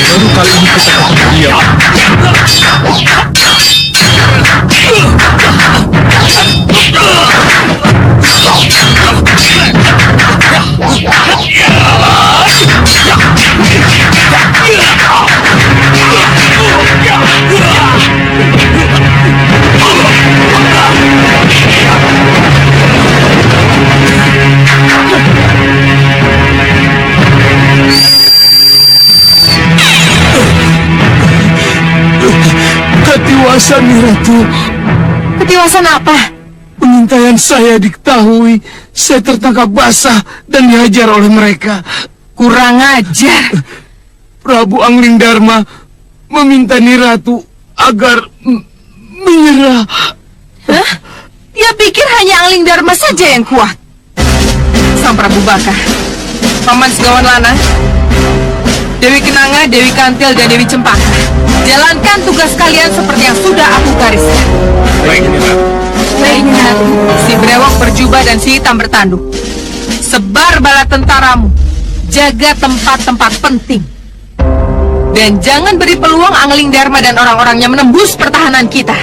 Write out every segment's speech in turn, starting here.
Baru kali ini kita diam. Ketiwasan, Ratu. Ketiwasan apa? Pengintaian saya diketahui. Saya tertangkap basah dan dihajar oleh mereka. Kurang ajar. Prabu Angling Dharma meminta Niratu agar menyerah. Hah? Dia pikir hanya Angling Dharma saja yang kuat. Sang Prabu Baka, Paman Segawan Lana, Dewi Kenanga, Dewi Kantil, dan Dewi Cempaka, jalankan tugas kalian seperti yang sudah aku gariskan. Baik, Niratu. Baik, Niratu. Si Brewok berjubah dan si hitam bertanduk. Sebar bala tentaramu. Jaga tempat-tempat penting. Dan jangan beri peluang Angling Dharma dan orang-orangnya menembus pertahanan kita.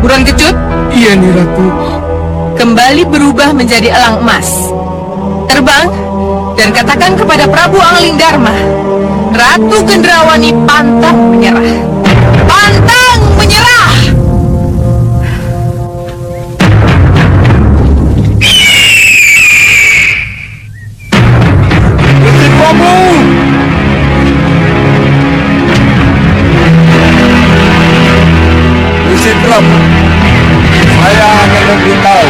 Buruan Kecut? Iya, Niratu. Kembali berubah menjadi elang emas. Terbang dan katakan kepada Prabu Angling Dharma, Ratu Gendrawani pantang menyerah. Pantang menyerah! Kamu! Gusti Prabu, saya hanya memberitahu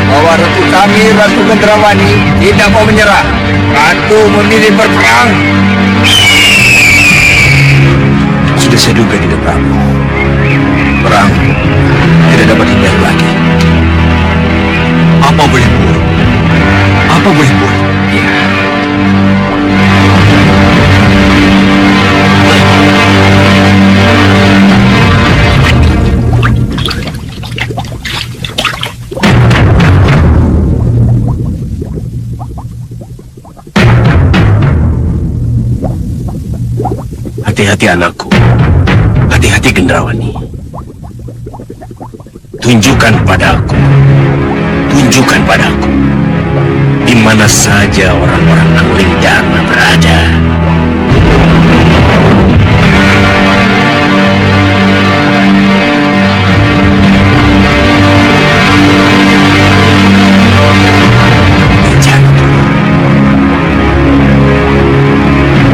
bahwa Ratu kami, Ratu Gendrawani, tidak mau menyerah. Ratu memilih berperang. Sudah saya duga, Dinda Prabu. Perang tidak dapat hindari lagi. Apa boleh buat? Apa boleh buat? Ya. Hati-hati anakku, hati-hati Gendrawani. Tunjukkan padaku di mana saja orang-orang Angling Dharma berada.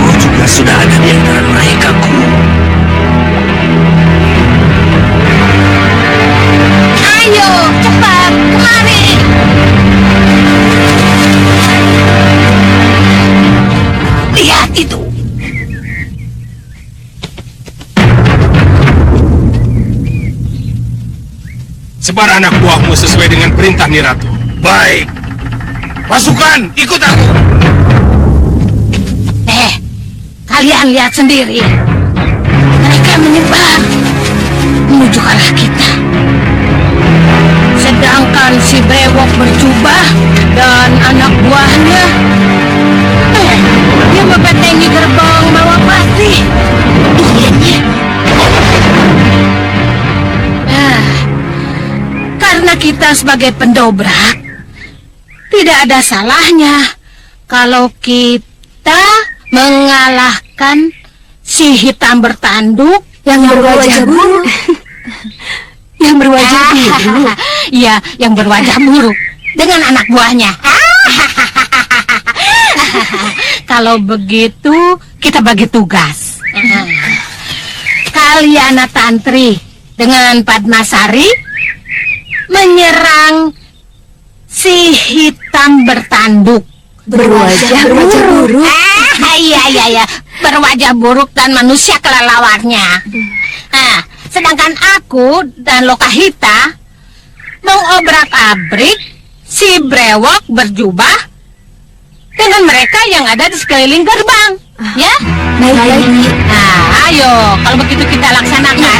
Kau juga sudah ada di antara mereka, Guru. Ayo, cepat, kemari! Lihat itu! Sebar anak buahmu sesuai dengan perintah Niratu. Baik. Pasukan, ikut aku. Kalian lihat sendiri. Mereka menyebar menuju ke arah kita. Sedangkan si Brewok berjubah dan anak buahnya dia membentengi gerbang bawah pasti. Karena kita sebagai pendobrak, tidak ada salahnya kalau kita mengalahkan si hitam bertanduk yang berwajah buruk. Yang berwajah buruk? Iya, yang berwajah buruk dengan anak buahnya. Kalau begitu, kita bagi tugas. Kalian Tantri dengan Padmasari menyerang si hitam bertanduk berwajah buruk. Iya, berwajah buruk dan manusia kelelawarnya. Sedangkan aku dan Lokahita mau obrak-abrik si brewok berjubah dengan mereka yang ada di sekeliling gerbang. Ya? Baik. Nah, ayo, kalau begitu kita laksanakan.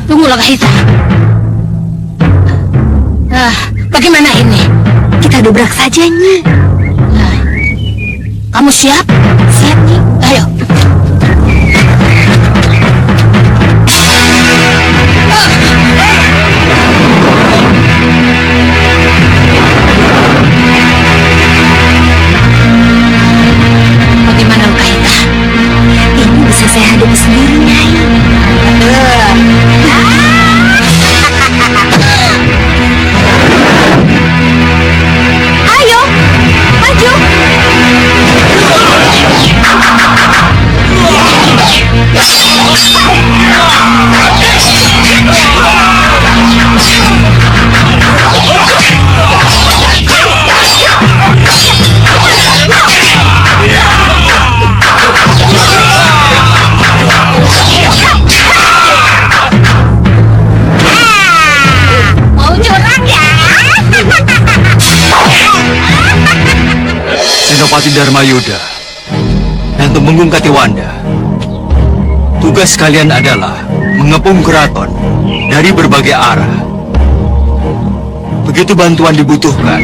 Tunggu, Lokahita. Bagaimana ini? Kita dobrak saja, Nyi. Kamu siap? Siap, Nyi. Ayo. Bagaimana, Lokahita? Ini bisa saya hadapi sendiri, Nyai. Ayo, maju. Mau curang ya? Senopati Dharmayuda dan Temenggung Katiwanda. Tugas kalian adalah mengepung keraton dari berbagai arah. Begitu bantuan dibutuhkan,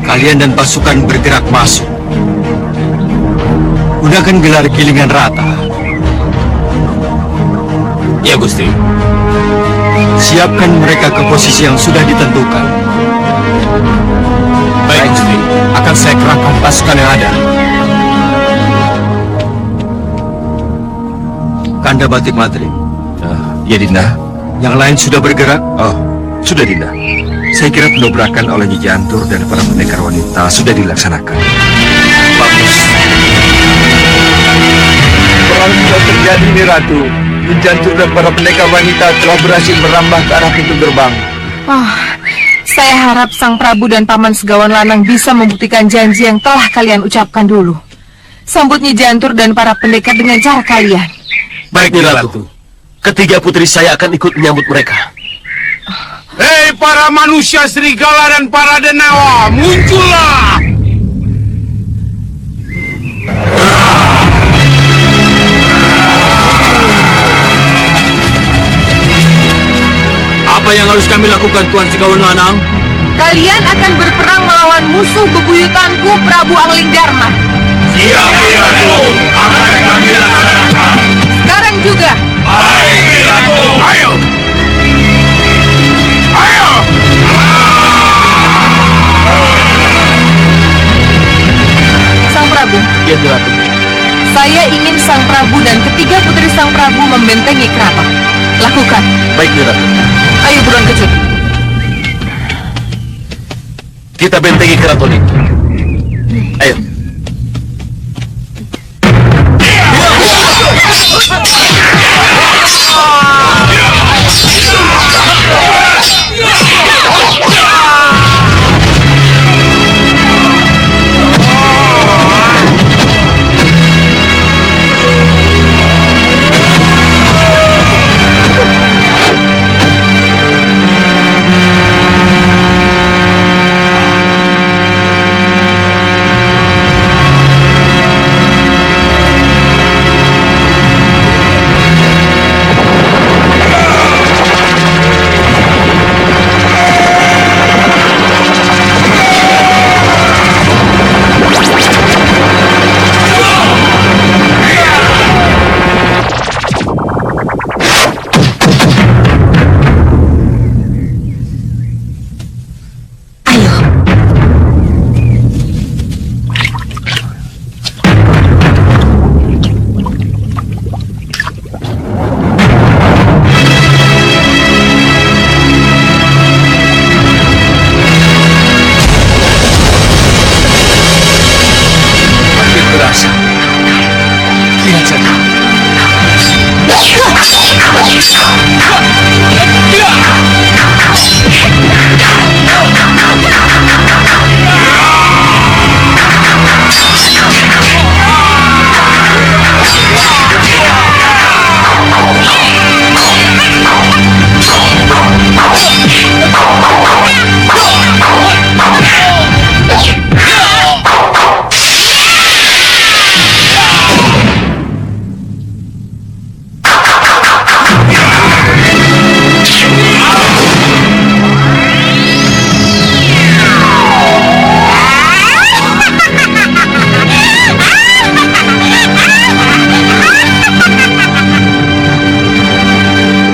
kalian dan pasukan bergerak masuk. Gunakan gelar gilingan rata. Ya, Gusti. Siapkan mereka ke posisi yang sudah ditentukan. Baik, Gusti. Akan saya kerahkan pasukan yang ada. Kanda Batik Madrim. Ya, Dinda. Yang lain sudah bergerak? Oh, sudah, Dinda. Saya kira pendobrakan oleh Nyi Jantur dan para pendekar wanita sudah dilaksanakan. Bagus. Perang sudah terjadi, nih Ratu. Nyi Jantur dan para pendekar wanita telah berhasil merambah ke arah pintu gerbang. Saya harap Sang Prabu dan Paman Segawan Lanang bisa membuktikan janji yang telah kalian ucapkan dulu. Sambut Nyi Jantur dan para pendekar dengan cara kalian. Baik, Ratu. Ketiga putri saya akan ikut menyambut mereka. Hei para manusia serigala dan para denawa, muncullah! Apa yang harus kami lakukan, Tuan Segawan Lanang? Kalian akan berperang melawan musuh bebuyutanku Prabu Angling Dharma. Siap, Ratu. Akan kami laksanakan. Sekarang juga. Baik, Ratu. Ayo. Ayo. Sang Prabu, Ya, Ratu. saya ingin Sang Prabu dan ketiga putri Sang Prabu membentengi keraton. Lakukan. Baik, Ratu. Ayo buruan kecut. Kita bentengi keraton ini. Ayo.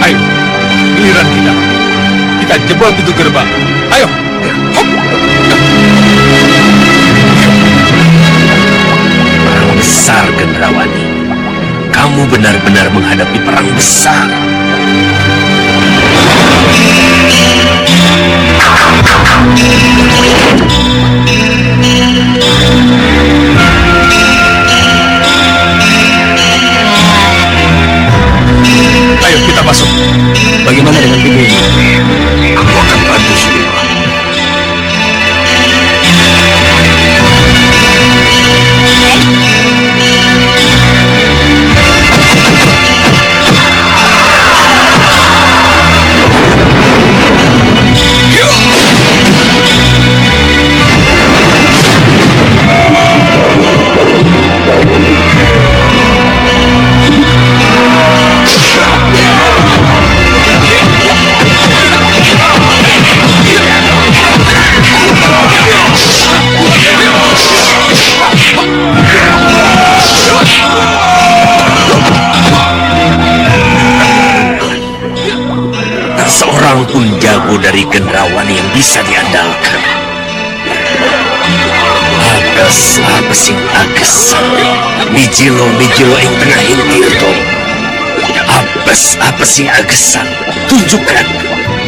Ayo, giliran kita. Kita jebol pintu gerbang. Ayo. Hop. Perang besar, Gendrawani. Kamu benar-benar menghadapi perang besar. Ayo kita masuk. Bagaimana dengan pintu ini? Aku akan bantu Sudirman. Tak seorang pun jago dari Gendrawani yang bisa diandalkan. Apa sing ages, mijilo yang tengah hintir toh. Apa sing agesan?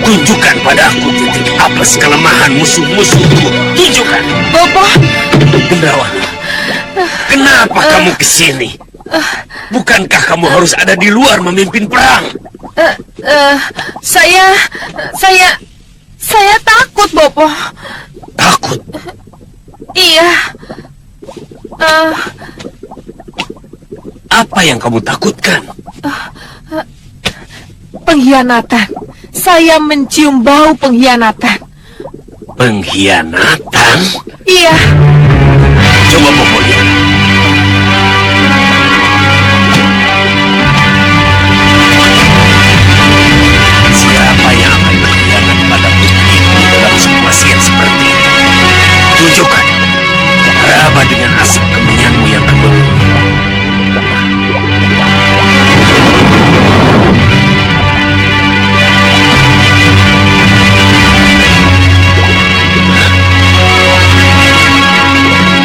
Tunjukkan padaku titik apes kelemahan musuh-musuhku. Tunjukkan. Bopo, Gendrawani, kenapa kamu kesini? Bukankah kamu harus ada di luar memimpin perang? saya takut, Bopo. Takut? Iya. Apa yang kamu takutkan? Pengkhianatan. Saya mencium bau pengkhianatan. Pengkhianatan? Iya. Coba Bopo lihat. Siapa yang akan berkhianat pada putriku dalam situasi yang seperti ini? Tunjukkan. Raba dengan asap kemenyanmu yang kedua.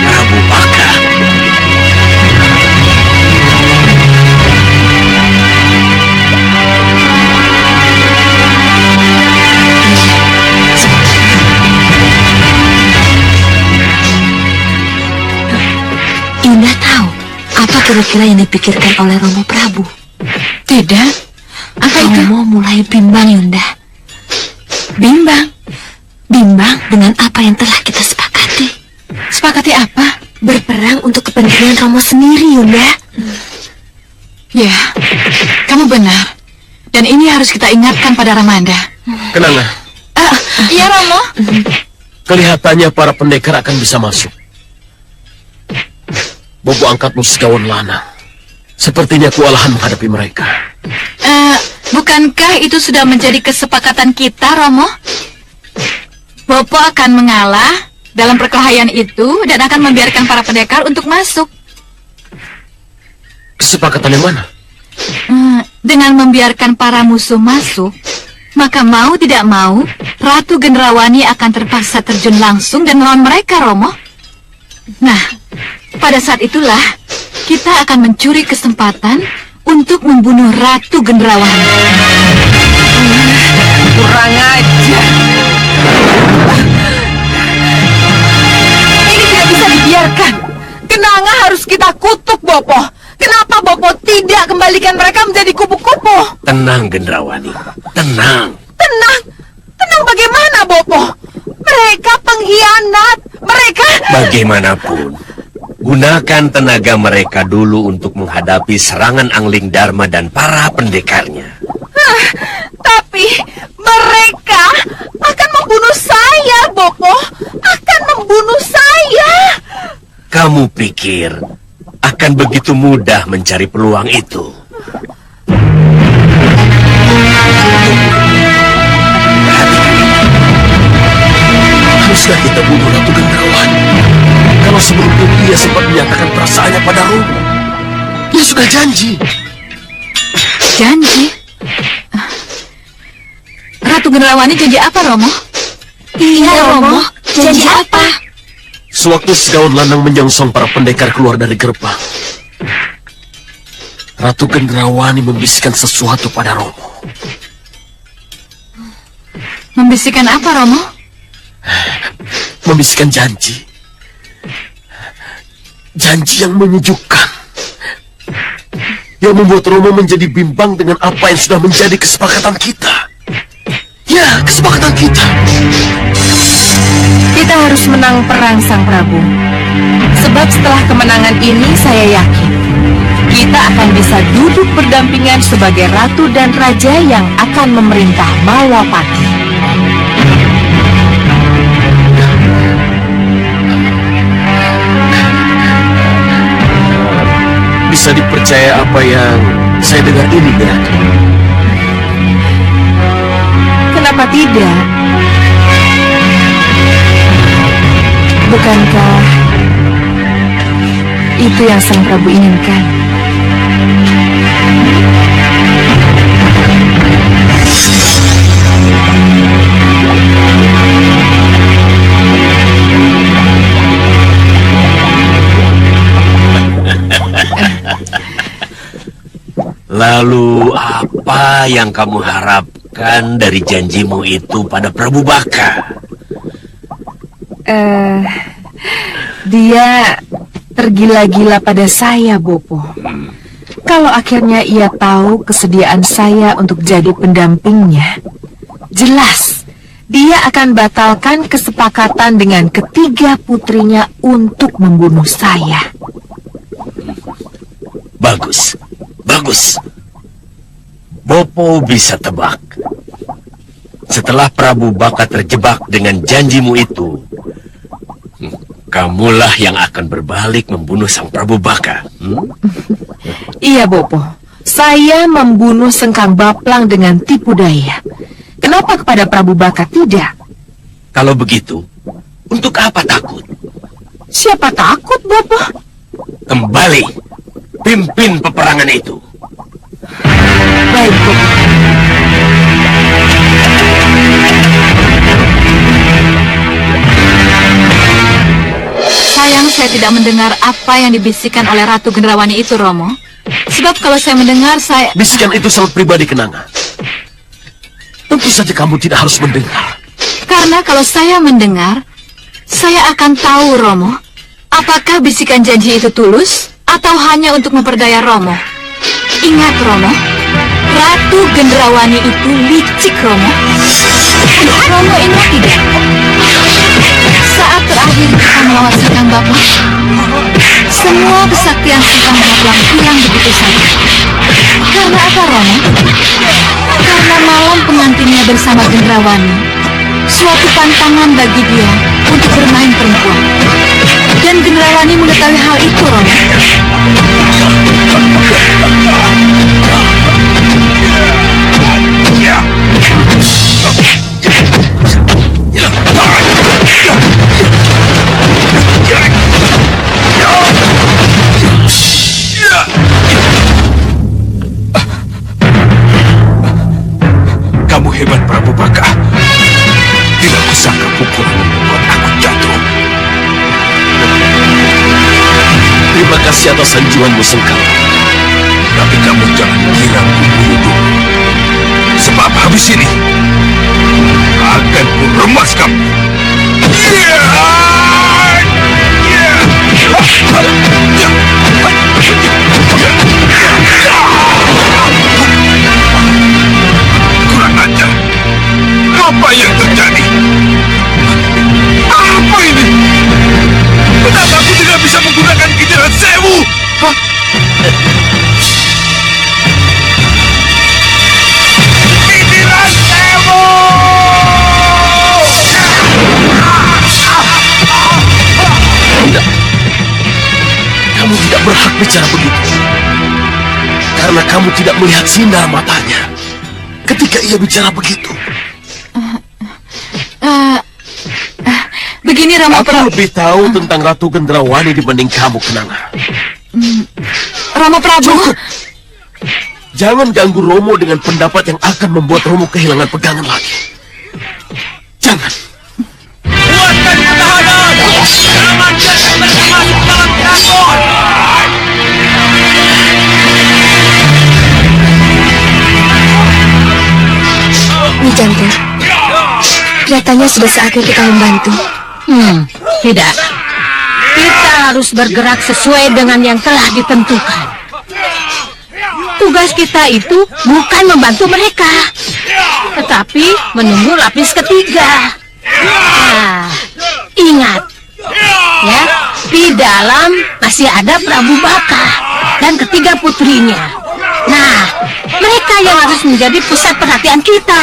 Prabu Baka. Yunda tahu apa kira-kira yang dipikirkan oleh Romo Prabu? Tidak. Apa itu? Romo mulai bimbang, Yunda. Bimbang. Bimbang dengan apa yang telah kita sepakati. Sepakati apa? Berperang untuk kepentingan Romo sendiri, Yunda. Ya, kamu benar. Dan ini harus kita ingatkan pada Ramanda. Kenanga, Iya, Romo. kelihatannya para pendekar akan bisa masuk. Bobo angkatmu Segawan Lanang. Sepertinya kewalahan menghadapi mereka. Bukankah itu sudah menjadi kesepakatan kita, Romo? Bopo akan mengalah dalam perkelahian itu dan akan membiarkan para pendekar untuk masuk. Kesepakatan yang mana? Dengan membiarkan para musuh masuk, maka mau tidak mau, Ratu Gendrawani akan terpaksa terjun langsung dan melawan mereka, Romo. Nah, pada saat itulah kita akan mencuri kesempatan untuk membunuh Ratu Gendrawani. Kurang ajar. Ini tidak bisa dibiarkan. Kenanga harus kita kutuk, Bopo. Kenapa Bopo tidak kembalikan mereka menjadi kupu-kupu? Tenang, Gendrawani. Tenang. Tenang? Tenang bagaimana, Bopo? Mereka pengkhianat. Mereka... Bagaimanapun, gunakan tenaga mereka dulu untuk menghadapi serangan Angling Dharma dan para pendekarnya. Tapi mereka akan membunuh saya, Bopo. Akan membunuh saya. Kamu pikir akan begitu mudah mencari peluang itu? Haruskah kita bunuh Ratu Gendrawani? Kalau sebelumnya dia sempat menyatakan perasaannya pada Romo. Dia sudah janji. Janji? Ratu Gendrawani janji apa, Romo? Iya, Romo. Janji apa? Sewaktu Segawan Lanang menyongsong para pendekar keluar dari gerbang, Ratu Gendrawani membisikkan sesuatu pada Romo. Membisikkan apa, Romo? Membisikkan janji. Janji yang menyejukkan. Yang membuat Romo menjadi bimbang dengan apa yang sudah menjadi kesepakatan kita. Ya, kesepakatan kita. Kita harus menang perang, Sang Prabu. Sebab setelah kemenangan ini, saya yakin kita akan bisa duduk berdampingan sebagai ratu dan raja yang akan memerintah Malwapati. Bisa dipercaya apa yang saya dengar ini, Ratu? Kenapa tidak? Bukankah itu yang Sang Prabu inginkan? Lalu apa yang kamu harapkan dari janjimu itu pada Prabu Baka? Dia tergila-gila pada saya, Bopo. Kalau akhirnya ia tahu kesediaan saya untuk jadi pendampingnya, jelas dia akan batalkan kesepakatan dengan ketiga putrinya untuk membunuh saya. Bagus, bagus. Bopo bisa tebak. Setelah Prabu Baka terjebak dengan janjimu itu, kamulah yang akan berbalik membunuh sang Prabu Baka. Iya, Bopo. Saya membunuh Sengkang Baplang dengan tipu daya. Kenapa kepada Prabu Baka tidak? Kalau begitu, untuk apa takut? Siapa takut, Bopo? Kembali, pimpin peperangan itu. Baik, Bopo. Sayang saya tidak mendengar apa yang dibisikkan oleh Ratu Gendrawani itu, Romo. Sebab kalau saya mendengar, saya... Bisikan itu sangat pribadi, Kenanga. Tentu saja kamu tidak harus mendengar. Karena kalau saya mendengar, saya akan tahu, Romo, apakah bisikan janji itu tulus atau hanya untuk memperdaya Romo. Ingat, Romo, Ratu Gendrawani itu licik, Romo. Romo ingat tidak? Saat terakhir kita melawan Sengkang Baplang, semua kesaktian Sengkang Baplang hilang begitu saja. Karena apa, Romo? Karena malam pengantinnya bersama Gendrawani suatu pantangan bagi dia untuk bermain perempuan. Dan Gendrawani mengetahui hal itu, Romo. Kamu hebat, Prabu Baka. Tidak kusangka pukulan membuat aku jatuh. Terima kasih atas sanjuanmu, Sengkang. Tapi kamu jangan kira kubunuh dulu. Sebab habis ini akan kuremas kamu. bicara begitu? Karena kamu tidak melihat sinar matanya ketika ia bicara begitu. Begini Rama Aku lebih tahu tentang Ratu Gendrawani dibanding kamu, Kenanga. Rama Prabu. Cukup. Jangan ganggu Romo dengan pendapat yang akan membuat Romo kehilangan pegangan lagi. Jangan. Kuatkan pertahanan! Selamatkan mereka masuk dalam keraton! Nijantur, kelihatannya sudah saatnya kita membantu. Tidak. Kita harus bergerak sesuai dengan yang telah ditentukan. Tugas kita itu bukan membantu mereka, tetapi menunggu lapis ketiga. Nah, ingat, ya, di dalam masih ada Prabu Baka dan ketiga putrinya. Nah, mereka yang harus menjadi pusat perhatian kita.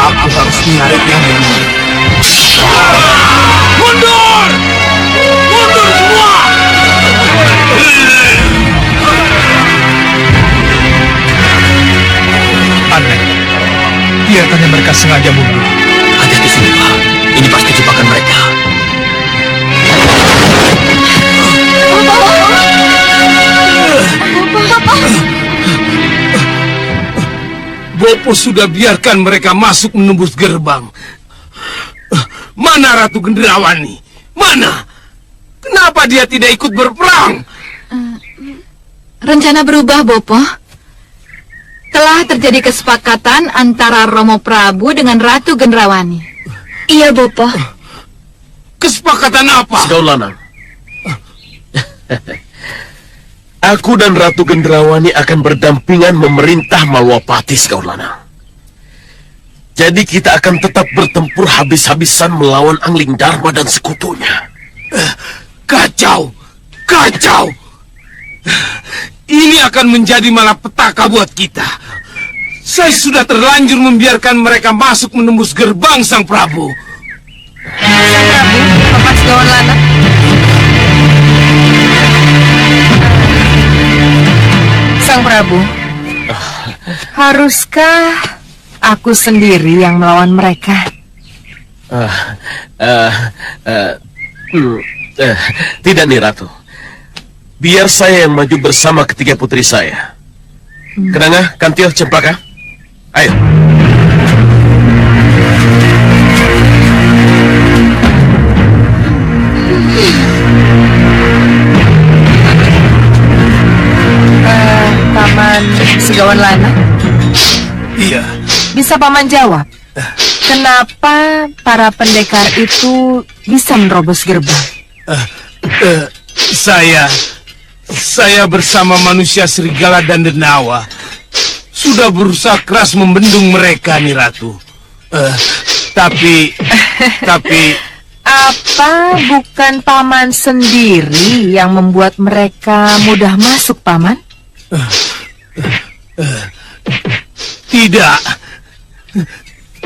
Aku harus menariknya. Mundur! Mundur semua! Aneh. Kelihatannya mereka sengaja mundur. Hati-hati sini, Pak. Ini pasti jebakan mereka. Bopo sudah biarkan mereka masuk menembus gerbang. Mana Ratu Gendrawani? Mana? Kenapa dia tidak ikut berperang? Rencana berubah, Bopo. Telah terjadi kesepakatan antara Romo Prabu dengan Ratu Gendrawani. Iya, Bopo. Kesepakatan apa? Segaul Lanang. Aku dan Ratu Gendrawani akan berdampingan memerintah Malwapati, Segaul Lanang. Jadi kita akan tetap bertempur habis-habisan melawan Angling Dharma dan sekutunya. Kacau! Kacau! Ini akan menjadi malapetaka buat kita. Saya sudah terlanjur membiarkan mereka masuk menembus gerbang Sang Prabu. Sang Prabu, Paman Segawan Lanang. Sang Prabu, haruskah aku sendiri yang melawan mereka? Tidak nih, Ratu. Biar saya yang maju bersama ketiga putri saya. Kenanga, Kantil, Cempaka. Ayo. Paman Segawan Lanang, Iya. bisa Paman jawab? Kenapa para pendekar itu bisa menerobos gerbang? Saya bersama manusia serigala dan denawa sudah berusaha keras membendung mereka, nih Ratu. Tapi apa bukan Paman sendiri yang membuat mereka mudah masuk, Paman?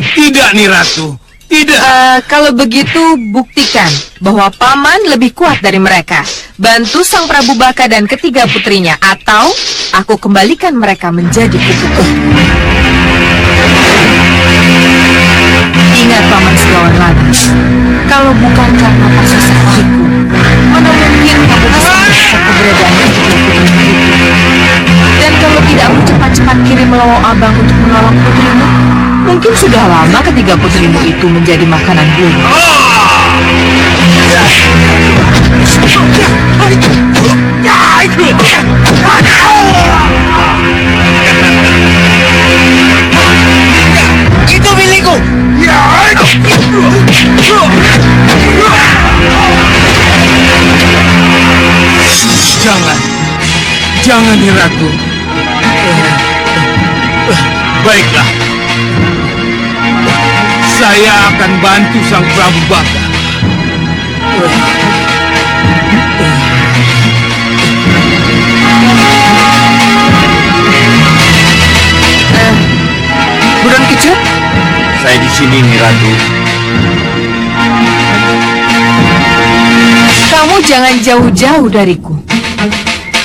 Tidak, nih Ratu. Tidak. Kalau begitu buktikan bahwa Paman lebih kuat dari mereka. Bantu Sang Prabu Baka dan ketiga putrinya, atau aku kembalikan mereka menjadi kutuku. Ingat Paman Segawan Lanang, kalau bukan karena paksa saktiku, mana mungkin kamu bisa melihat keberadaan ketiga putrimu itu. Dan kalau tidak aku cepat-cepat kirim Lawo Abang untuk menolong putrimu, mungkin sudah lama ketiga putrimu itu menjadi makanan bumi. Itu milikku. Jangan nih Ratu. Baiklah, saya akan bantu Sang Prabu Baka. Budan Kecut, Saya di sini, Nyi Ratu. kamu jangan jauh-jauh dariku.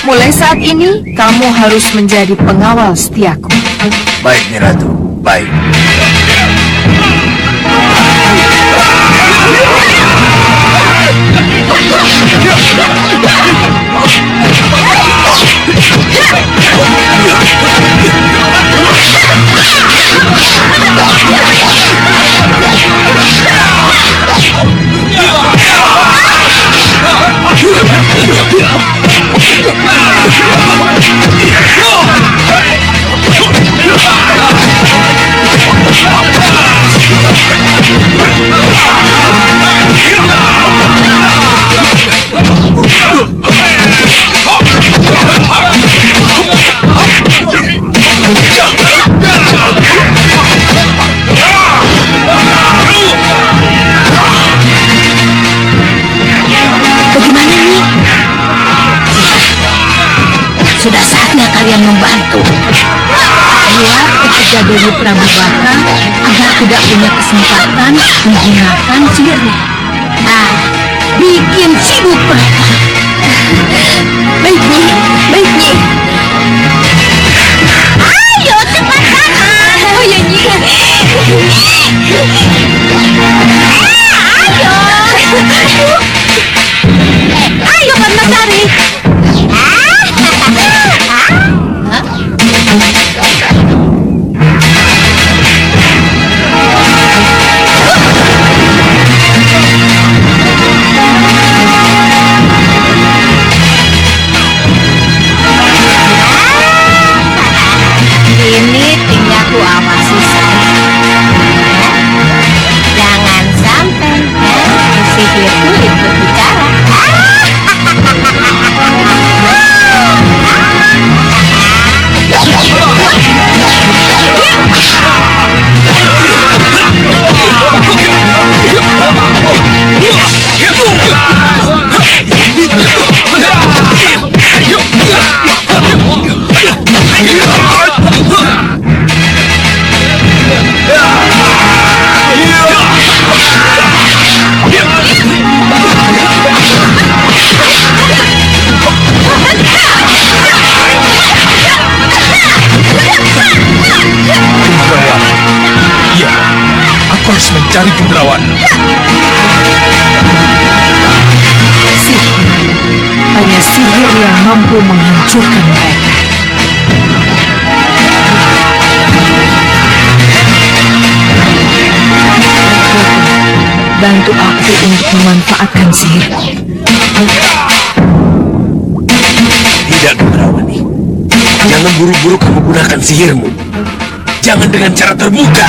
Mulai saat ini, kamu harus menjadi pengawal setiaku. Baik, Nyi Ratu. Baik. Bagaimana nih? Sudah saatnya kalian membantu. Buat ketiga Dewi Prabu Baka agar tidak punya kesempatan menggunakan sihirnya. Nah, bikin sibuk mereka. Baik, Nyi. Baik, Nyi. Ayo, cepatkan. Oh, ya, Nyi. Ayo, Padmasari. Ini tinggal ku awasi saja. Jangan sampai sihirku ikut bicara. Iya, aku harus mencari Gendrawan. Hanya sihir yang mampu menghancurkan mereka. Bantu aku untuk memanfaatkan sihirku. Tidak, Gendrawani. Jangan buru-buru kamu gunakan sihirmu. Jangan dengan cara terbuka.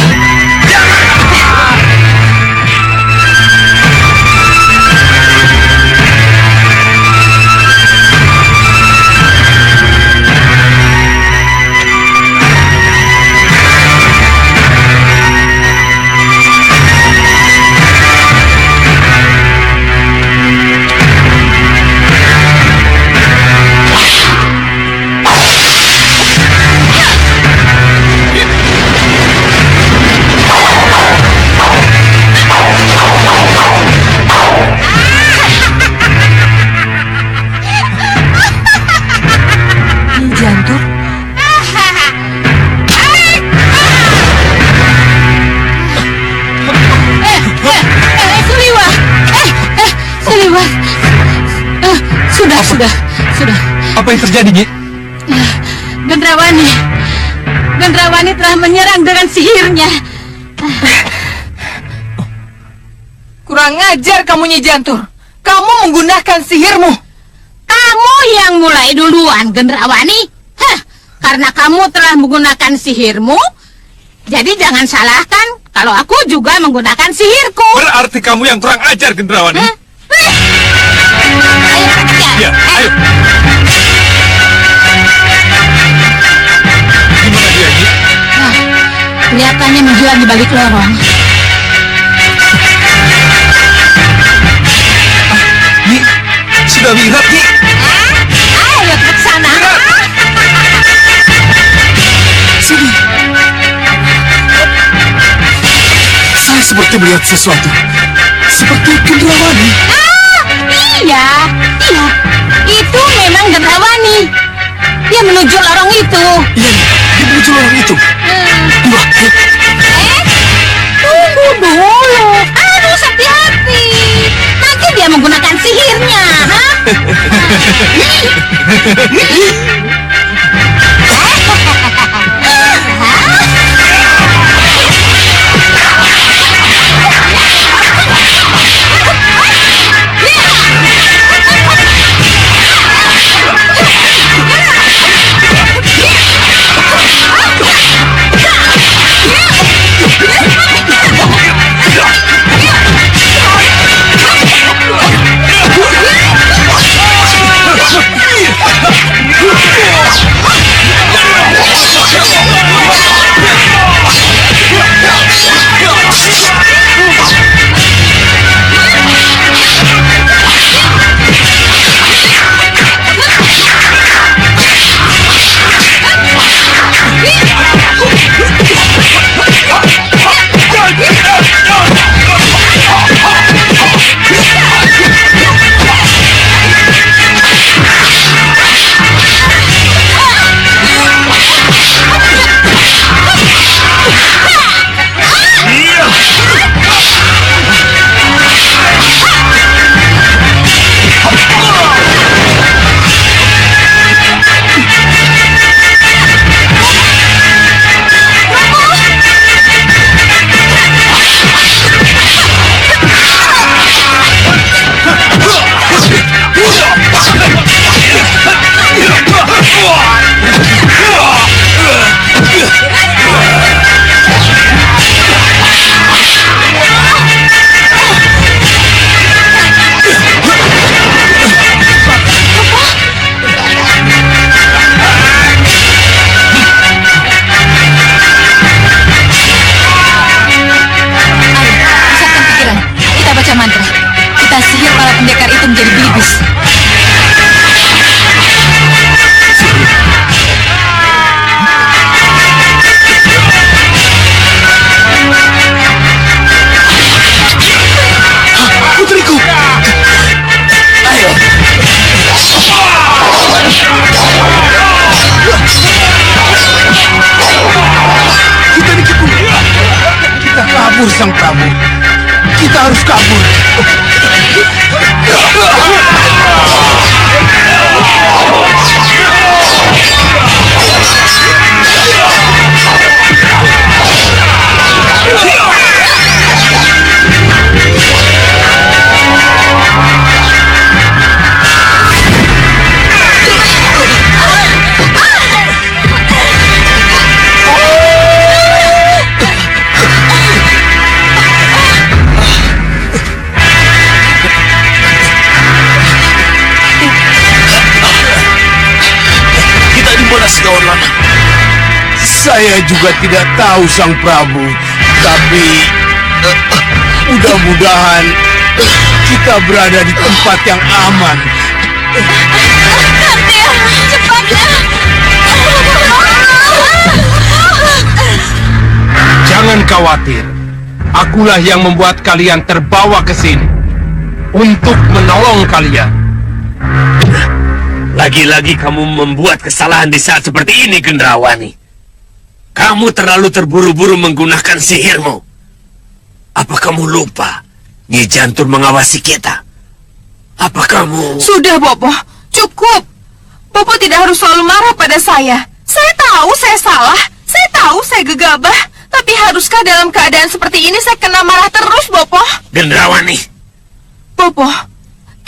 Sudah. Apa yang terjadi, Nyi? Gendrawani telah menyerang dengan sihirnya. Kurang ajar kamu, Nyi Jantur. Kamu menggunakan sihirmu. Kamu yang mulai duluan, Gendrawani. Hah, karena kamu telah menggunakan sihirmu, Jadi jangan salahkan kalau aku juga menggunakan sihirku. Berarti kamu yang kurang ajar, Gendrawani. Ayo, Ya, ayo. Gimana dia, Nyi? kelihatannya menjual di balik lorong. Nyi, sudah lihat, Nyi? Ayo ke sana. Sini. Saya seperti melihat sesuatu. Seperti Gendrawani. Iya. Itu memang Gendrawani. Dia menuju lorong itu. Iya, dia menuju lorong itu. Wah, Tunggu dulu. Harus hati-hati. Nanti dia menggunakan sihirnya. kabur, Sang Prabu. Kita harus kabur. Saya juga tidak tahu, Sang Prabu. Tapi mudah-mudahan kita berada di tempat yang aman. Kantil, cepatlah. Jangan khawatir. Akulah yang membuat kalian terbawa ke sini untuk menolong kalian. Lagi-lagi kamu membuat kesalahan di saat seperti ini, Gendrawani. Kamu terlalu terburu-buru menggunakan sihirmu. Apa kamu lupa Nyi Jantur mengawasi kita? Apa kamu... Sudah, Bopo. Cukup. Bopo tidak harus selalu marah pada saya. Saya tahu saya salah. Saya tahu saya gegabah. Tapi haruskah dalam keadaan seperti ini saya kena marah terus, Bopo? Gendrawani. Bopo,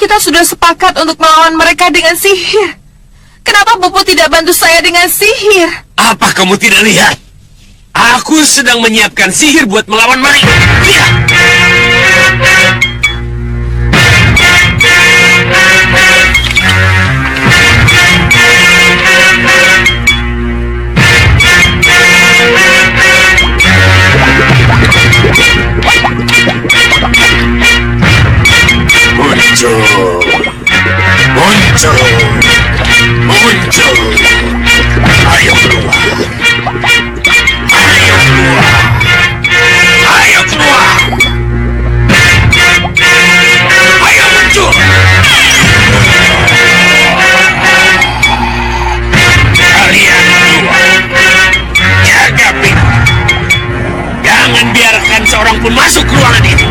kita sudah sepakat untuk melawan mereka dengan sihir. Kenapa Bopo tidak bantu saya dengan sihir? Apa kamu tidak lihat? Aku sedang menyiapkan sihir buat melawan mereka. Ya. Muncul. Ayo keluar. Ayo muncul. Kalian keluar. Jaga pintu. Jangan biarkan seorang pun masuk ke ruangan ini.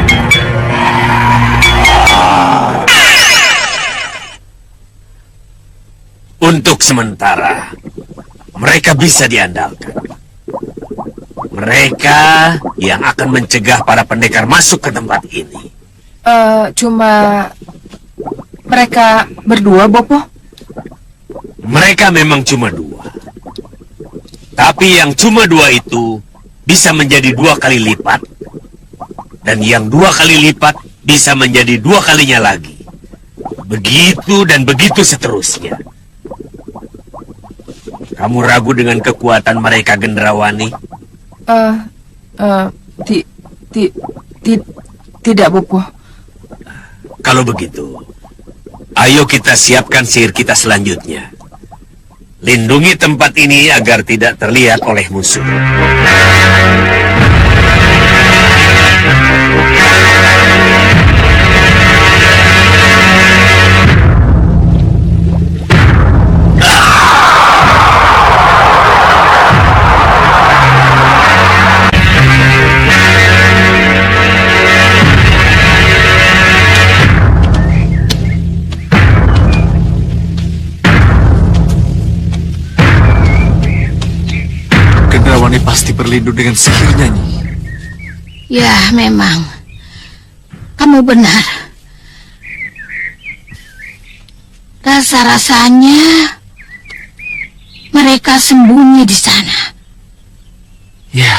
Untuk sementara, mereka bisa diandalkan. Mereka yang akan mencegah para pendekar masuk ke tempat ini. Cuma mereka berdua, Bopo? Mereka memang cuma dua. Tapi yang cuma dua itu bisa menjadi 2 kali lipat. Dan yang 2 kali lipat bisa menjadi 2 kalinya lagi. Begitu dan begitu seterusnya. Kamu ragu dengan kekuatan mereka, Gendrawani? Tidak, Bopo. Kalau begitu, ayo kita siapkan sihir kita selanjutnya. Lindungi tempat ini agar tidak terlihat oleh musuh. Gendrawani pasti berlindung dengan sihirnya, Nyi. Ya, memang. Kamu benar. Rasa-rasanya mereka sembunyi di sana. Ya,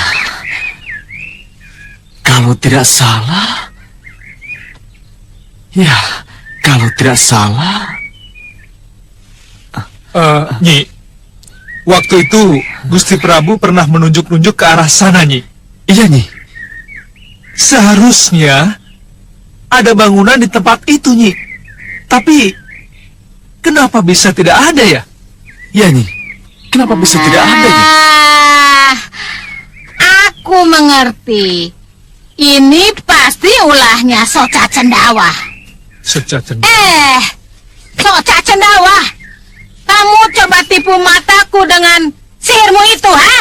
kalau tidak salah... Nyi, waktu itu Gusti Prabu pernah menunjuk-nunjuk ke arah sana, Nyi. Iya, Nyi. Seharusnya ada bangunan di tempat itu, Nyi. Tapi kenapa bisa tidak ada ya? Iya, Nyi. Kenapa bisa tidak ada, Nyi? Aku mengerti. Ini pasti ulahnya Soca Cendawa. Soca Cendawa. Kamu coba tipu mataku dengan sihirmu itu, ha?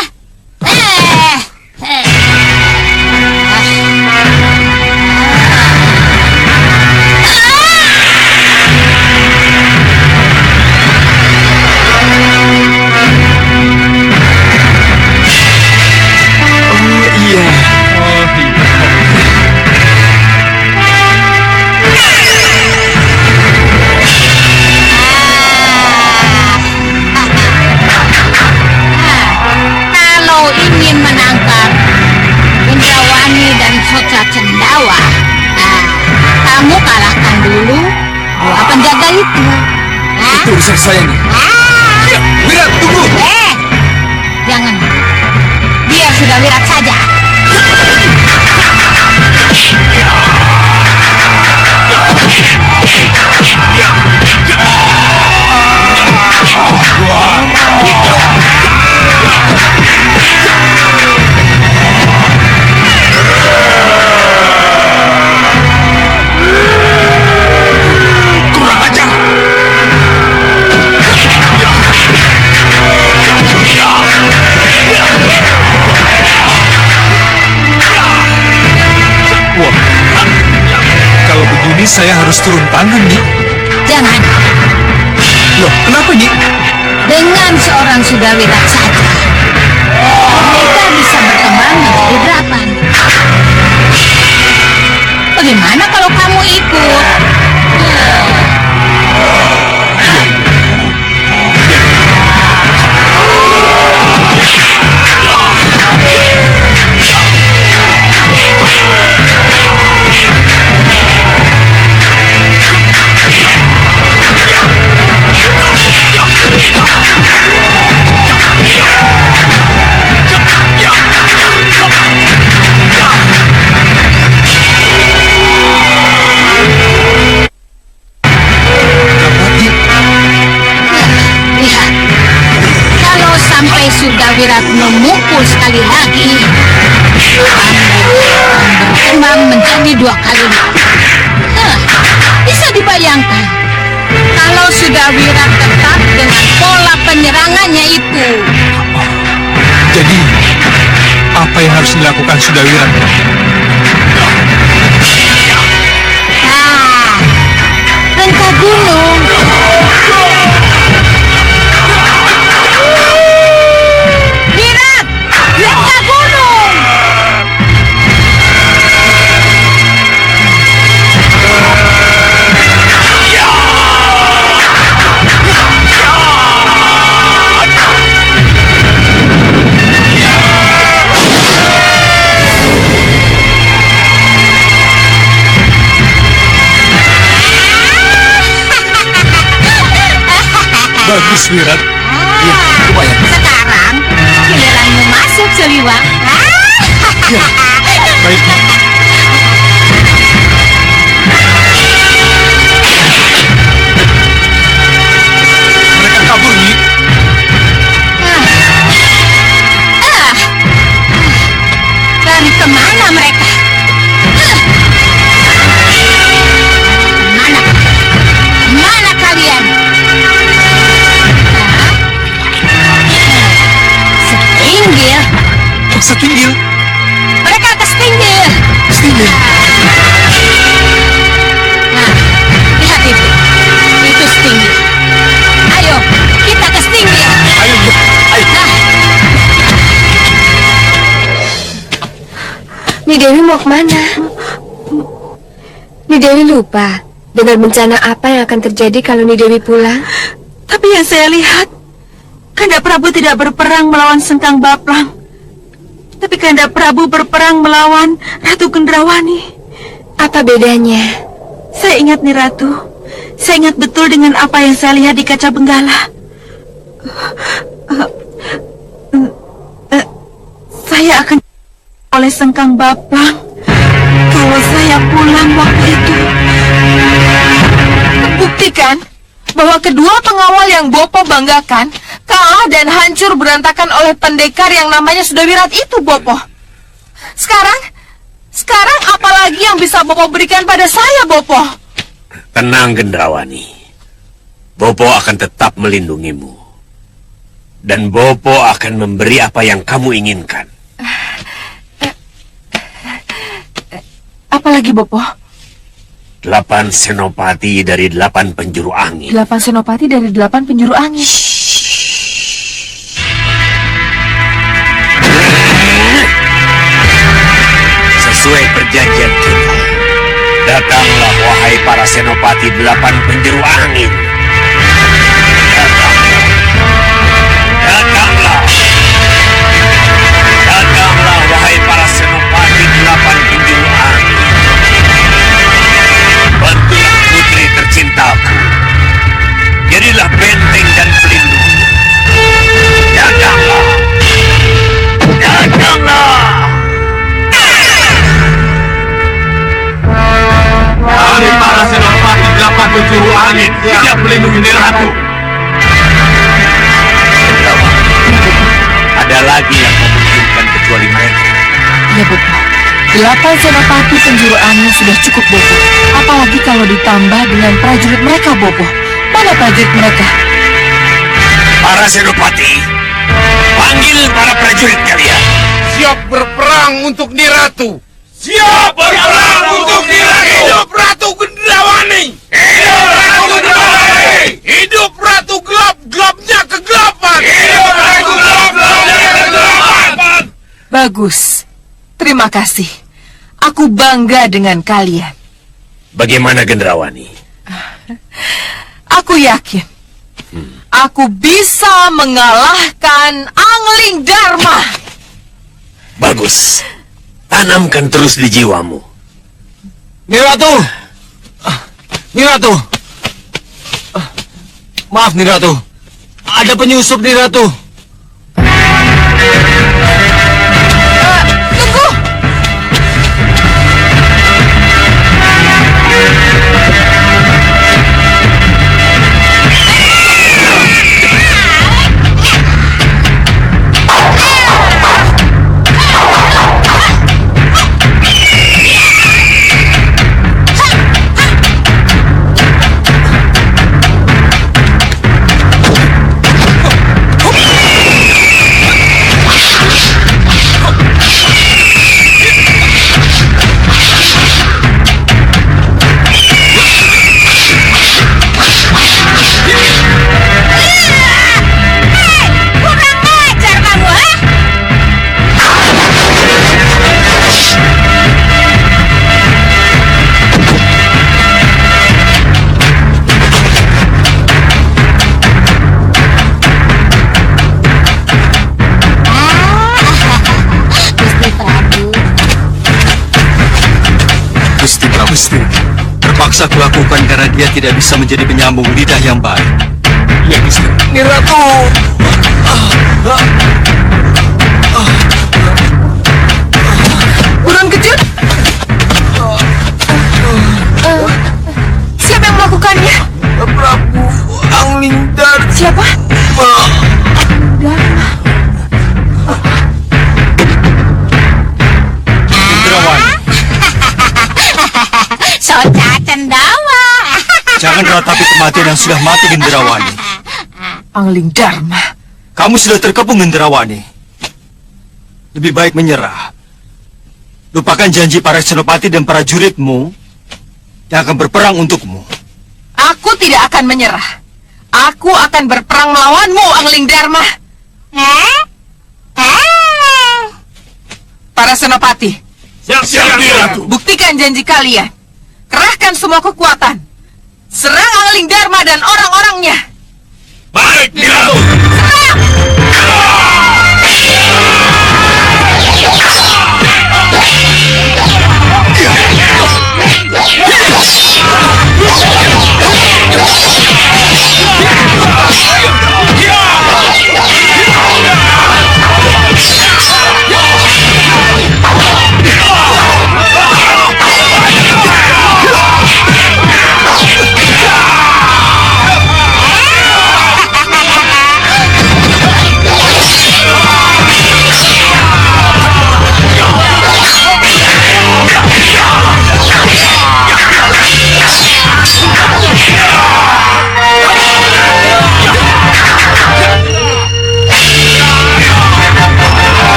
Kalau ingin menangkap Gendrawani dan Soca Cendawa, kamu kalahkan dulu dua penjaga itu. Itu urusan saya, Nyi. Wirat, tunggu! Jangan. Biar sudah Wirat saja. Kurang ajar! Wah, kalau begini saya harus turun tangan, Nyi. Jangan. Loh, kenapa, Nyi? Dengan seorang sudah Wirat saja, mereka bisa berkembang menjadi 8. Bagaimana kalau kamu ikut? Sudawirat memukul sekali lagi, berkembang menjadi 2 kali lipat. Bisa dibayangkan kalau Sudawirat tetap dengan pola penyerangannya itu. Jadi, apa yang harus dilakukan Sudawirat? Rengka gunung. Wirat, rengka gunung. Bagus, Wirat. Sekarang giliranmu masuk, Seliwa. Baik. Mereka kabur, Nyi. Lari kemana mereka? Mana? Mana kalian? Setinggil. Setinggil. Mereka ke setinggil. Setinggil. Nah, lihat itu. Itu setinggil. Ayo, kita ke setinggil. Ayo, ayo. Ni Dewi mau kemana? Ni Dewi lupa dengan bencana apa yang akan terjadi kalau Ni Dewi pulang. Tapi yang saya lihat, Kanda Prabu tidak berperang melawan Sengkang Baplang. Tapi Kanda Prabu berperang melawan Ratu Gendrawani. Apa bedanya? Saya ingat nih Ratu. Saya ingat betul dengan apa yang saya lihat di kaca benggala. Saya akan oleh Sengkang Baplang kalau saya pulang waktu itu. Buktikan bahwa kedua pengawal yang Bopo banggakan kalah dan hancur berantakan oleh pendekar yang namanya Sudawirat itu, Bopo. Sekarang apalagi yang bisa Bopo berikan pada saya, Bopo? Tenang, Gendrawani. Bopo akan tetap melindungimu. Dan Bopo akan memberi apa yang kamu inginkan. Apalagi, Bopo? 8 senopati dari 8 penjuru angin. 8 senopati dari 8 penjuru angin. Sesuai perjanjian kita, datanglah wahai para senopati 8 penjuru angin. Datanglah. Datanglah wahai para senopati 8 penjuru angin. Bantulah putri tercintaku. Jadilah benteng dan pelindung. Datanglah. Datanglah. Kami para senopati 8 penjuru angin tidak melindungi Ni Ratu. Ada lagi yang memungkinkan kecuali mereka. Ya, Bopo. 8 senopati penjuru angin sudah cukup, Bopo. Apalagi kalau ditambah dengan prajurit mereka, Bopo. Mana prajurit mereka? Para senopati, panggil para prajurit kalian. Siap berperang untuk Ni Ratu. Siap berperang untuk Ni Ratu. Hidup Ratu Gendrawani. Hidup Ratu Gendrawani. Hidup Ratu gelap-gelapnya kegelapan. Hidup Ratu gelap-gelapnya kegelapan. Bagus. Terima kasih. Aku bangga dengan kalian. Bagaimana, Gendrawani? Aku yakin aku bisa mengalahkan Angling Dharma. Bagus. Tanamkan terus di jiwamu. Ni Ratu. Ni Ratu. Maaf, Ni Ratu. Ada penyusup, Ni Ratu. Tunggu. Terpaksa kulakukan karena dia tidak bisa menjadi penyambung lidah yang baik. Ya, Gusti. Ni Ratu. Buruan kecil. Siapa yang melakukannya? Prabu Anglingdar. Siapa? Dharma. Gendrawani, Soca cendawa. jangan ratapi kematian yang sudah mati, Gendrawani. Angling Dharma. Kamu sudah terkepung, Gendrawani. Lebih baik menyerah. Lupakan janji para senopati dan para juritmu yang akan berperang untukmu. Aku tidak akan menyerah. Aku akan berperang melawanmu, Angling Dharma. Para senopati, Siap, Ni Ratu. buktikan janji kalian. Kerahkan semua kekuatan. Serang Angling Dharma dan orang-orangnya. Baik, Ni Ratu.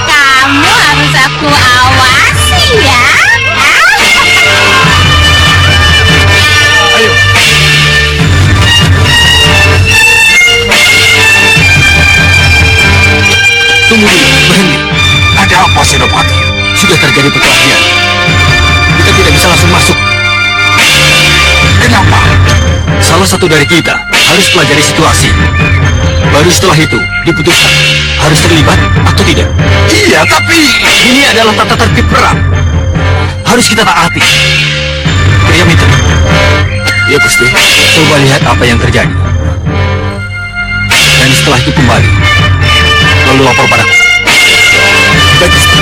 Kamu harus aku awasi ya. Tunggu dulu, berhenti. Ada apa, Senopati? Sudah terjadi perkelahian. Kita tidak bisa langsung masuk. Kenapa? Salah satu dari kita harus pelajari situasi. Baru setelah itu diputuskan harus terlibat atau tidak. Iya, tapi... Ini adalah tata tertib perang. Harus kita taati. Diam itu. Ya Gusti, coba lihat apa yang terjadi. Dan setelah itu kembali. Lalu lapor padaku. Baik, Gusti.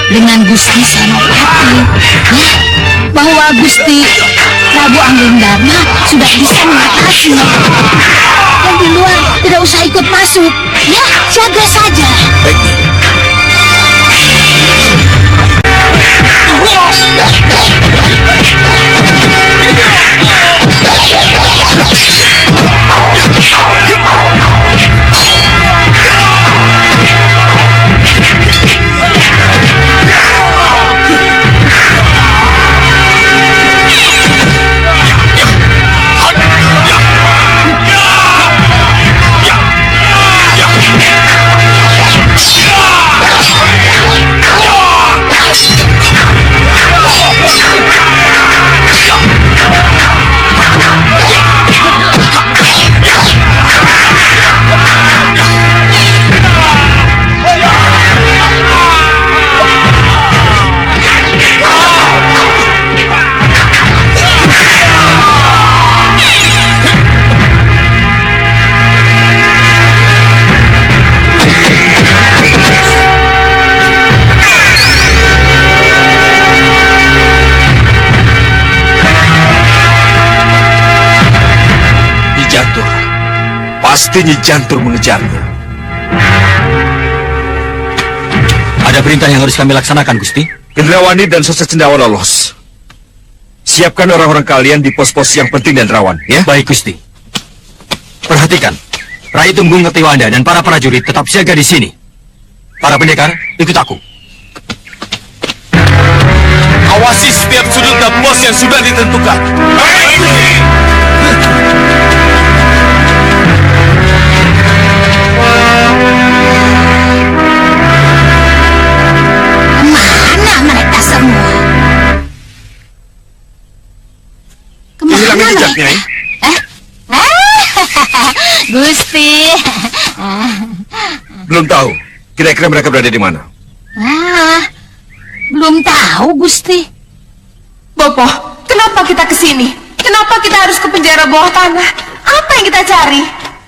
Dengan Gusti Senopati, ya, bahwa Gusti Prabu Anglingdarma sudah bisa mengatasi. Yang di luar tidak usah ikut masuk, ya, jaga saja. Pasti Nyi Jantur mengejarnya. Ada perintah yang harus kami laksanakan, Gusti. Gendrawani dan Sosa Cendawa lolos. Siapkan orang-orang kalian di pos-pos yang penting dan rawan, ya? Baik, Gusti. Perhatikan, Rai Tunggung Ngetiwanda dan para prajurit tetap siaga di sini. Para pendekar, ikut aku. Awasi setiap sudut dan pos yang sudah ditentukan. Baik, Mana mereka semua? Hilang Kemana jejak, mereka? Nyai. Gusti. Belum tahu. Kira-kira mereka berada di mana? Belum tahu, Gusti. Bopo, kenapa kita ke sini? Kenapa kita harus ke penjara bawah tanah? Apa yang kita cari?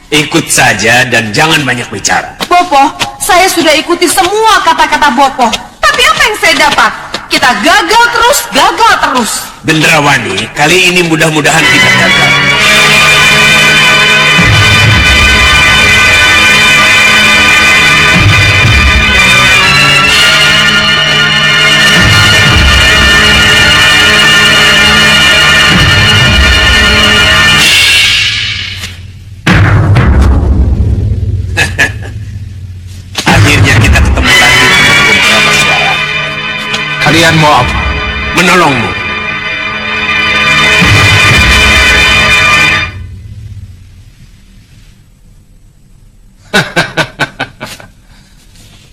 Ikut saja dan jangan banyak bicara. Bopo, saya sudah ikuti semua kata-kata Bopo. Tapi apa yang saya dapat? Kita gagal terus. Gendrawani, kali ini mudah-mudahan kita gagal. Akhirnya kita ketemu lagi dengan beberapa suara. kalian mau apa? Menolongmu.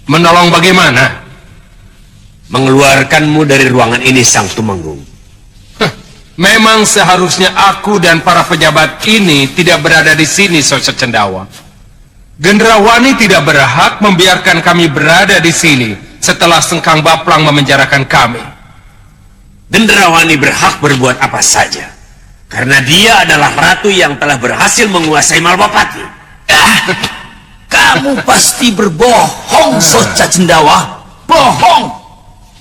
Menolong bagaimana? Mengeluarkanmu dari ruangan ini, Sang Tumenggung. Memang seharusnya aku dan para pejabat ini tidak berada di sini, Sosok Cendawa. Gendrawani tidak berhak membiarkan kami berada di sini setelah Sengkang Baplang memenjarakan kami. Gendrawani berhak berbuat apa saja, karena dia adalah ratu yang telah berhasil menguasai Malbapati. Kamu pasti berbohong, Soca Cendawa. Bohong.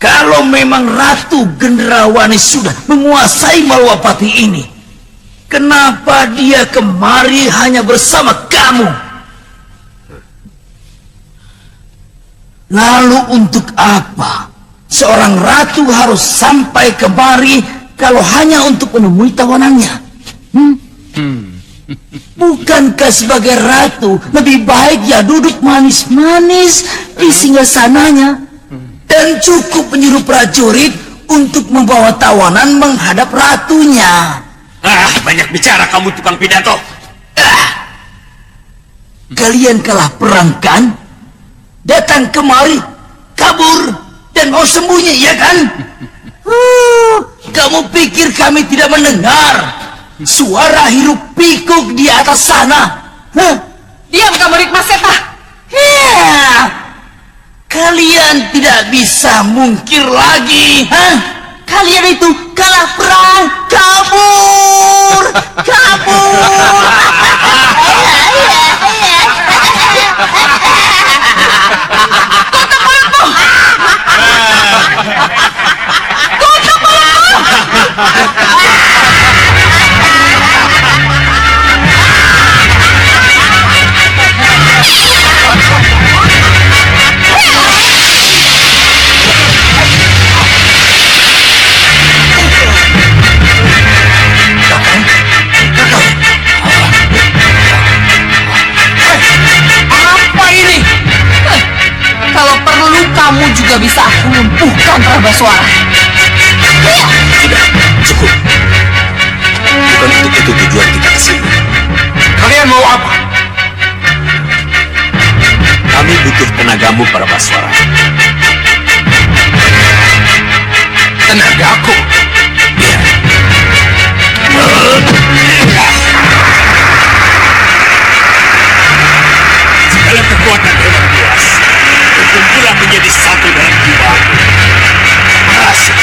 Kalau memang Ratu Gendrawani sudah menguasai Malwapati ini, kenapa dia kemari hanya bersama kamu? Lalu untuk apa seorang ratu harus sampai kemari kalau hanya untuk menemui tawanannya? Bukankah sebagai ratu lebih baik ya duduk manis-manis di singgasananya dan cukup menyuruh prajurit untuk membawa tawanan menghadap ratunya? Banyak bicara kamu, tukang pidato. Kalian kalah perang kan? Datang kemari, kabur, dan mau sembunyi, ya kan? Kamu pikir kami tidak mendengar suara hiruk pikuk di atas sana? Diam kamu, Rikma Seta. Kalian tidak bisa mungkir lagi. Kalian itu kalah perang, kabur, kabur. Kalau perlu kamu juga bisa aku lumpuhkan Prabaswara. Sudah, cukup. Bukan untuk itu tujuan kita ke sini. Kalian mau apa? Kami butuh tenagamu, Prabaswara. Tenagaku? Iya. Segala kekuatan hewan buas berkumpulan menjadi satu dalam jiwamu. Merasa.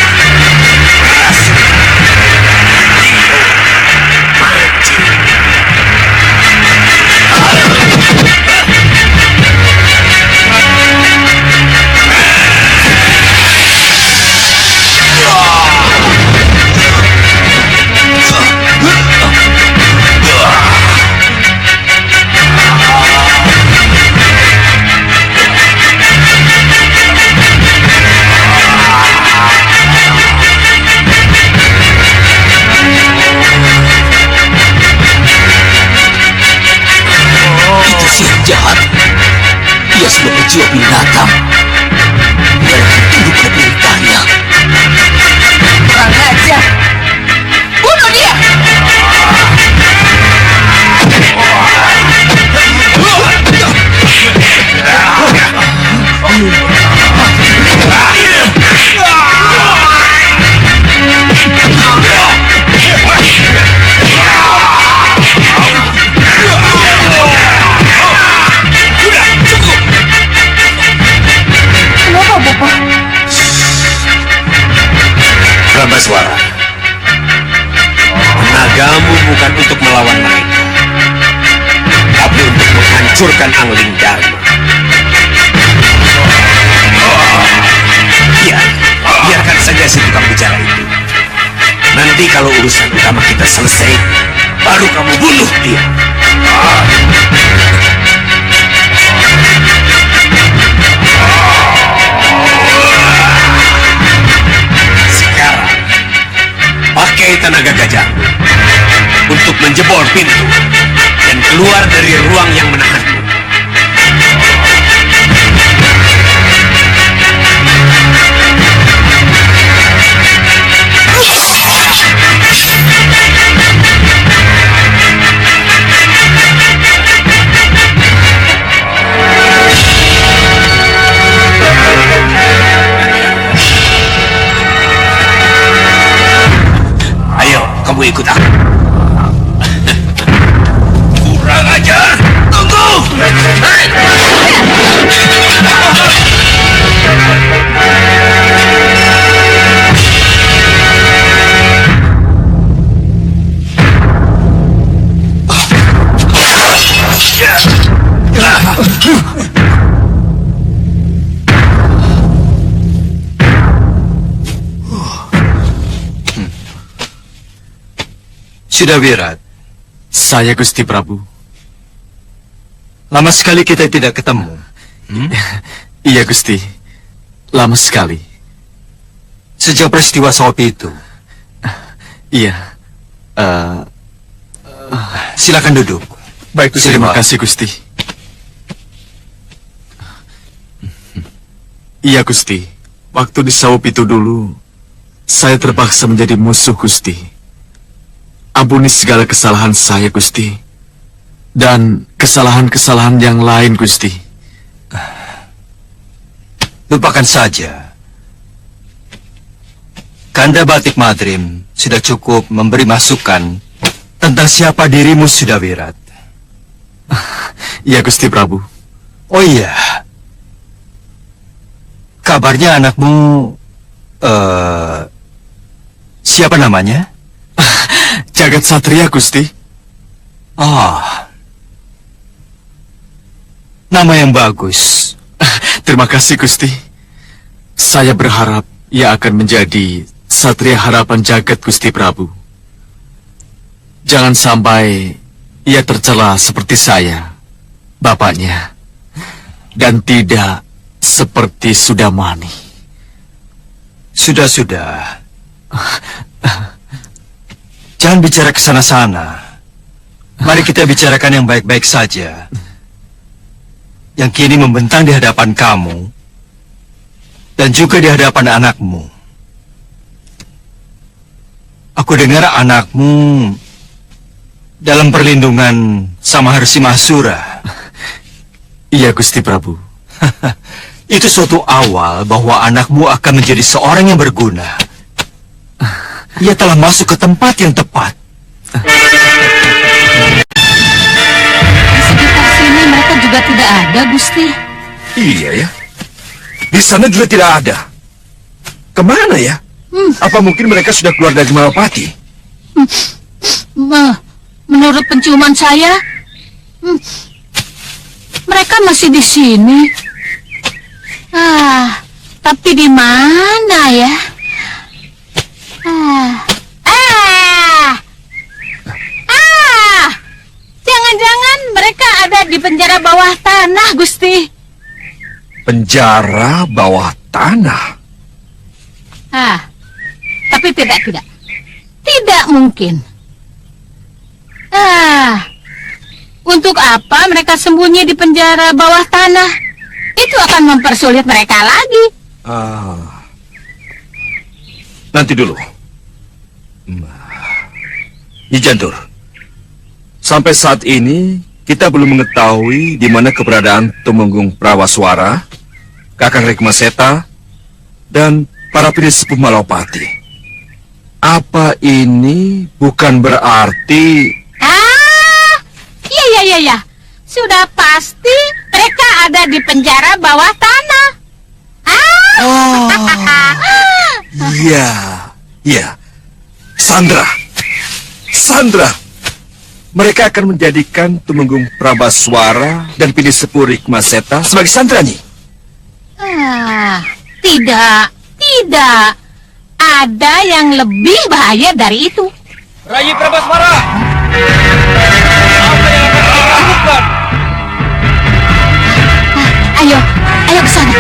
jiwa binatang. Mereka tunduk pada perintahnya. Kurang ajar. Bunuh dia! Kenapa, Bapak? Brahmaswara, tenagamu bukan untuk melawan mereka, tapi untuk menghancurkan Angling Dharma. Biarkan saja si tukang bicara itu. Nanti kalau urusan utama kita selesai, baru kamu bunuh dia. Sekarang, pakai tenaga gajahmu untuk menjebol pintu dan keluar dari ruang yang menahanmu. Ayo, kamu ikut aku. Kurang ajar! Tunggu! Sudah Wirat. Saya Gusti Prabu. Lama sekali kita tidak ketemu. Iya Gusti, lama sekali. Sejak peristiwa Sawapi itu. Iya. Silakan duduk. Baik, terima kasih Gusti. Iya Gusti, waktu di Sawapi itu dulu, saya terpaksa menjadi musuh Gusti. Ampuni segala kesalahan saya, Gusti. Dan kesalahan-kesalahan yang lain, Gusti. Lupakan saja. Kanda Batik Madrim sudah cukup memberi masukan tentang siapa dirimu, Sudah Wirat. Iya, Gusti Prabu. Oh iya. Kabarnya anakmu... siapa namanya? Jagat Satria, Gusti. Nama yang bagus. Terima kasih, Gusti. Saya berharap ia akan menjadi Satria harapan jagat, Gusti Prabu. Jangan sampai ia tercela seperti saya, bapaknya. Dan tidak seperti Sudamani. Sudah. Jangan bicara ke sana-sana. Mari kita bicarakan yang baik-baik saja. Yang kini membentang di hadapan kamu. Dan juga di hadapan anakmu. Aku dengar anakmu dalam perlindungan sama Harsi Mahsura. Iya, Gusti Prabu. Itu suatu awal bahwa anakmu akan menjadi seorang yang berguna. Ia telah masuk ke tempat yang tepat. Di sekitar sini mereka juga tidak ada, Gusti. Iya ya. Di sana juga tidak ada. Kemana ya? Apa mungkin mereka sudah keluar dari Malapati? Menurut penciuman saya, mereka masih di sini. Tapi di mana ya? Jangan-jangan mereka ada di penjara bawah tanah, Gusti. Penjara bawah tanah? Tapi tidak. Tidak mungkin. Untuk apa mereka sembunyi di penjara bawah tanah? itu akan mempersulit mereka lagi. Nanti dulu. Nyi Jantur, sampai saat ini kita belum mengetahui di mana keberadaan Tumenggung Prawaswara, Kakang Rikmaseta, dan para sepuh Malawapati. Apa ini bukan berarti... Iya. Sudah pasti mereka ada di penjara bawah tanah. Iya. Sandra. Mereka akan menjadikan Tumenggung Prawaswara dan Sepuh Rikmaseta sebagai sandra, Nyi. Tidak. Ada yang lebih bahaya dari itu. Rai Prawaswara, apa yang akan kita lakukan? Ayo ke sana.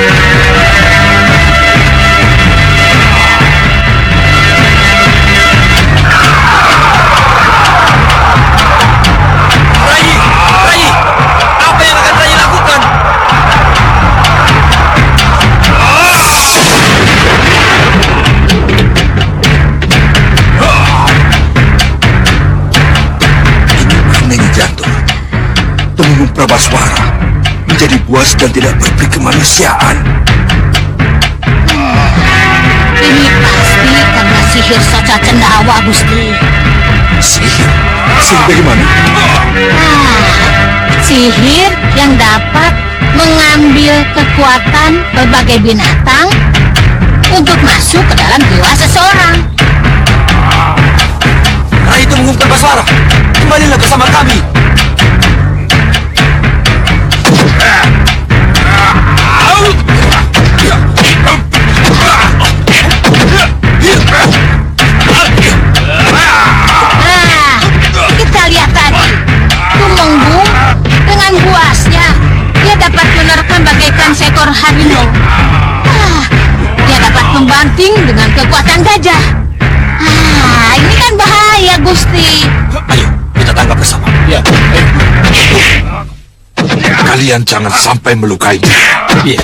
Rai, apa yang akan Rai lakukan? Nyi Jantur, Tumenggung Prawaswara menjadi buas dan tidak berperi kemanusiaan. Ini pasti karena sihir Saca Cendawa, Gusti. Sihir bagaimana? Sihir yang dapat mengambil kekuatan berbagai binatang untuk masuk ke dalam jiwa seseorang. Rai Tumenggung Prawaswara, kembalilah bersama kami. Kita lihat tadi, Tumenggung dengan buasnya, dia dapat menerkam bagaikan seekor harimau. Dia dapat membanting dengan kekuatan gajah. Ini kan bahaya, Gusti. Ayo, kita tangkap bersama. Ya. Kalian jangan sampai melukai dia. Iya.